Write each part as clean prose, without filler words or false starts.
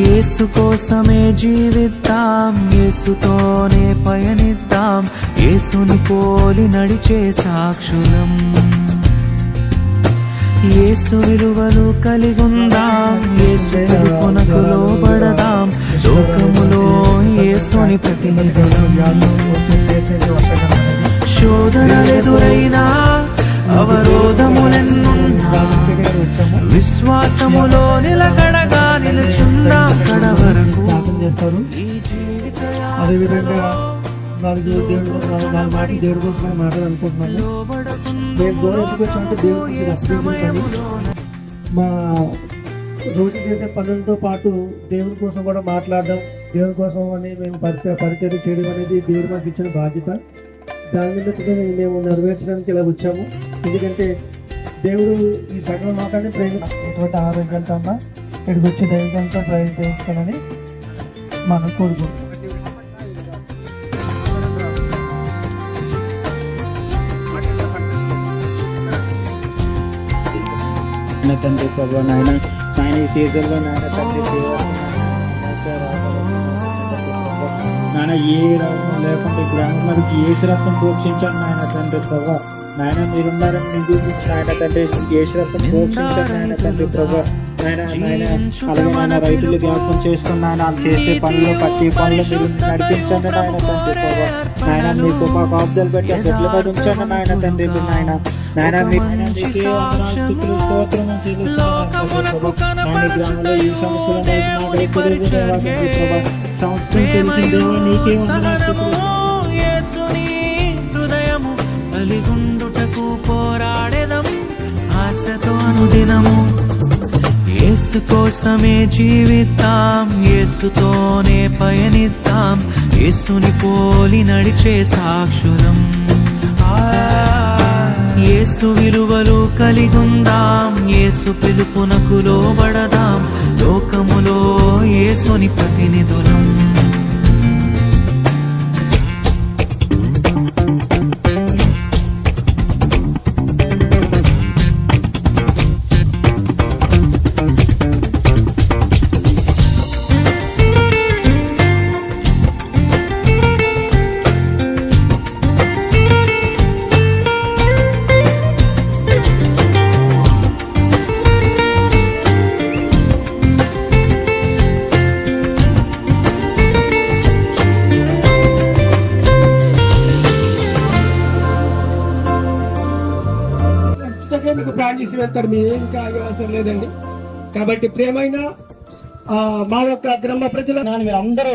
యేసు కోసమే జీవిద్దాం, యేసుతోనే పయనిద్దాం, యేసుని పోలి నడిచే సాక్షులం. యేసు విలువలు కలిగుందాం, యేసు పిలుపునకు లోబడదాం, లోకములో యేసుని ప్రతినిధులం. శోధనలెదురైనా అవరోధములెన్నున్నా విశ్వాసములో నిలకడగా నిలుచున్నాం కడ వరకు. అదేవిధంగా నాలుగు మాటలు దేవుడి కోసం మాట్లాడాలనుకుంటున్నాను. మేము దూరం ఎందుకు వచ్చామంటే దేవుడికి మా రోజు చేసే పనులతో పాటు దేవుడి కోసం కూడా మాట్లాడడం, దేవుడి కోసం అని మేము పరిచయం చేయడం అనేది దేవుడు మాకు ఇచ్చిన బాధ్యత. దాని మీద మేము నెరవేర్చడానికి ఇలా వచ్చాము. ఎందుకంటే దేవుడు ఈ సకల లోకాన్ని ప్రేమించినటువంటి ఆరోగ్యంతో ఇక్కడికి వచ్చి దైవంతో ప్రయత్నించాలని మనం కోరుకుంటున్నాం. తండ్రి ప్రభు నాయన ఈ సీజన్లో నాయన తండ్రి నాయన ఏ రకం లేకుండా గ్రామం మనకి ఏసు రక్తం ప్రోక్షించాను నాయన తండ్రి ప్రభు. నాయన మీరున్నారని నిరూపించి నాయన తండ్రి ఏసు రక్తం ప్రోక్షించాను నాయన తండ్రి ప్రభు. నాయన అలాగే నాయన రైతులు జ్ఞాపకం చేసుకున్నాను, వాళ్ళు చేసే పనులు ప్రతి పనులు మీరు నడిపించండి నాయన తండ్రి ప్రభు. నాయన మీ గొప్ప కాపుదలు పెట్టి బిడ్డల మీద ఉంచండి నాయన తండ్రి. నాయన నాయన స్తోత్రం గ్రామంలో ఈ సమస్యలు సంవత్సరం తెలిసిందే నీకే హృదయము కలిగుండుటకు పోరాడెదం ఆశతో అనుదినము. యేసు కోసమే జీవిద్దాం, యేసుతోనే పయనిద్దాం, యేసుని పోలి నడిచే సాక్షులం. యేసు విలువలు కలిగుందాం, యేసు పిలుపునకు లోబడదాం, లోకములో యేసుని ప్రతినిధులం. మీకు ప్రాక్టీస్ వెళ్తారు, మీరు ఏం అవసరం లేదండి. కాబట్టి ప్రియమైన మా యొక్క గ్రామ ప్రజల మీరు అందరూ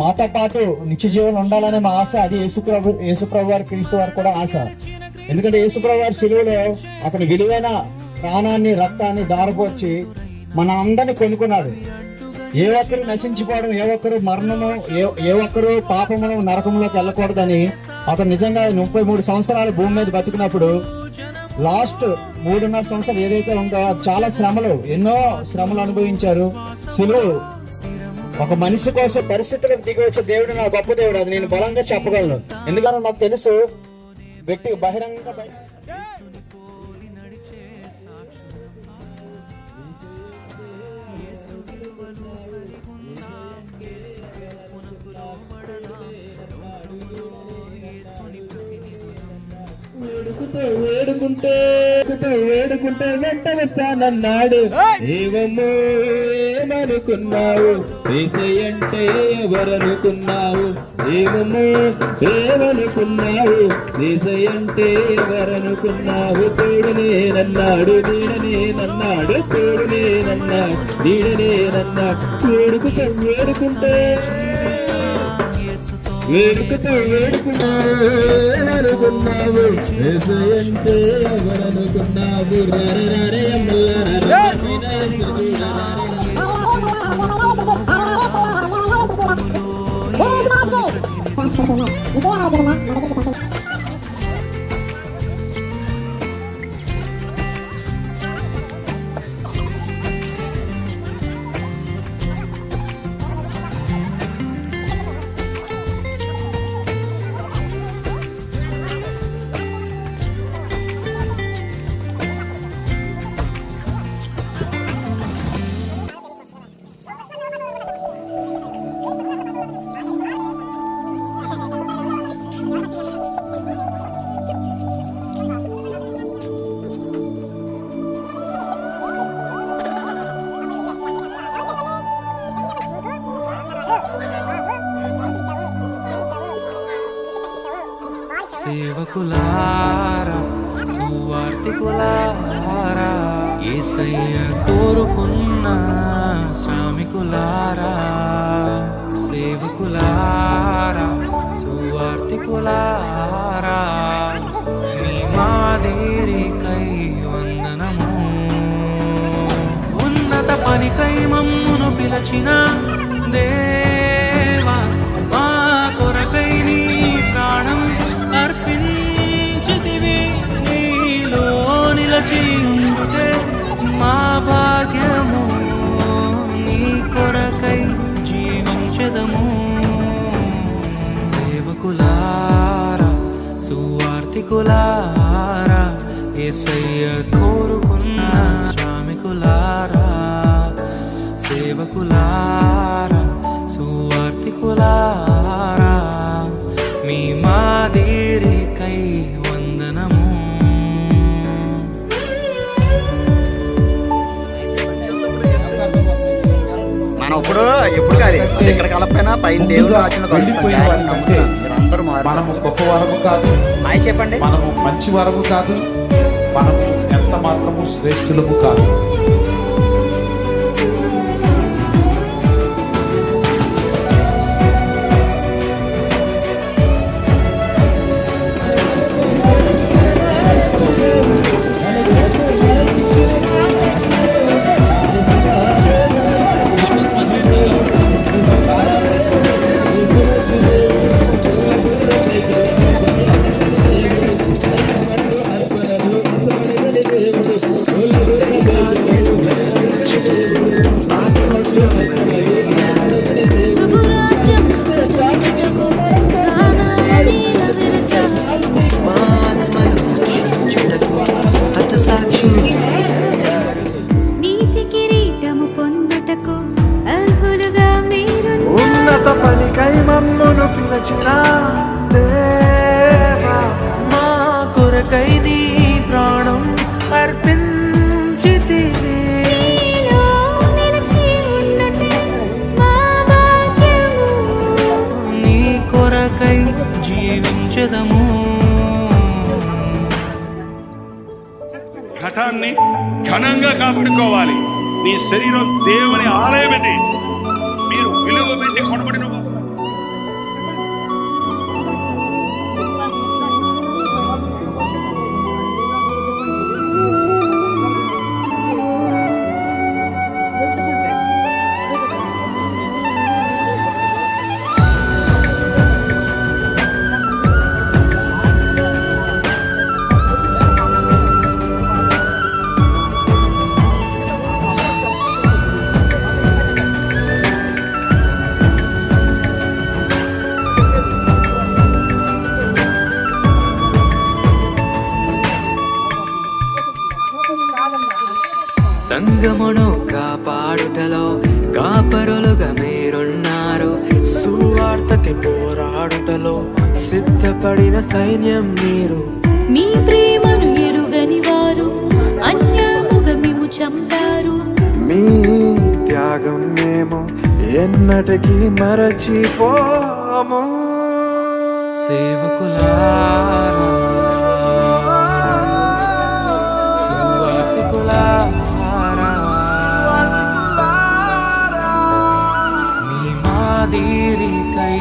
మాతో పాటు నిత్య జీవనం ఉండాలనే మా ఆశ. అది యేసుప్రభు వారి క్రీస్తు వారు కూడా ఆశ. ఎందుకంటే యేసుప్రభు వారి శిలువలో అతని విలువైన ప్రాణాన్ని రక్తాన్ని దారపోర్చి మన అందరిని కొనుక్కున్నాడు. ఏ ఒక్కరు నశించిపోవడం, ఏ ఒక్కరు మరణము, ఏ ఒక్కరు పాపమును నరకంలోకి వెళ్ళకూడదని అతను నిజంగా 33 సంవత్సరాలు భూమి మీద బతికినప్పుడు లాస్ట్ 3.5 సంవత్సరాలు ఏదైతే ఉందో చాలా శ్రమలు, ఎన్నో శ్రమలు అనుభవించారు. శిలువు ఒక మనిషి కోసం పరిస్థితులకు దిగి వచ్చే దేవుడు నా గొప్ప దేవుడు, అది నేను బలంగా చెప్పగలను. ఎందుకంటే నాకు తెలుసు వ్యక్తి బహిరంగ వేడుకుంటే వెంట వస్తానన్నాడు. ఏమనుకున్నావు ఏసయ్యంటే ఎవరనుకున్నావు? ఏమనుకున్నావు ఏసయ్యంటే ఎవరనుకున్నావు? తోడునేనన్నాడు, నీడనేనన్నాడు, తోడునేనన్నాడు, నీడనేనన్నాడు. వేడుకుంటే వేడుకున్నావు యేసయ్యంటే ఎవరనుకున్నావు రారే సేవకులారా సువార్తికులారా యేసయ్య కోరుకున్న శ్రామికులారా సేవకులారా సువార్తికులారా మీ మాదిరికై వందనము ఉన్నత పనికై మమ్మును పిలచిన దేవా మా కొరకై నీ ప్రాణం అర్పించితివి నీలో నిలచి ఉండుటే మా భాగ్యము నీ కొరకై జీవించెదము సేవకులారా సువార్తికులారా యేసయ్య కోరుకున్న శ్రామికులారా సేవకులారా సువార్తికులారా మీ మాదిరికై వందనము మనం ఎప్పుడు కాదు ఇక్కడ కలపైనా పైన దేవుడు రాసిన అందరూ మనము గొప్ప వరము కాదు చెప్పండి, మనము మంచి వరము కాదు, మనము ఎంత మాత్రము శ్రేష్ఠులము కాదు. ఉన్నత పనికై మమ్మును పిలచిన దేవా మా కొరకై నీ ప్రాణం అర్పించితివి నీ కొరకై జీవించెదము ఘటాన్ని ఘనంగా కాపాడుకోవాలి. నీ శరీరం దేవుని ఆలయమని మీరు విలువ పెట్టి కొనబడిన సంగమును కాపాడుటలో కాపరులుగా మీరున్నారు సువార్తకి పోరాడుటలో సిద్ధపడిన సైన్యం మీరు మీ ప్రేమను ఎరుగని వారు అన్యాయముగా మేము చంపారు మీ త్యాగం మేము ఎన్నటికీ మరచిపోము సేవకులారా సువార్తికులారా మీ మాదిరికై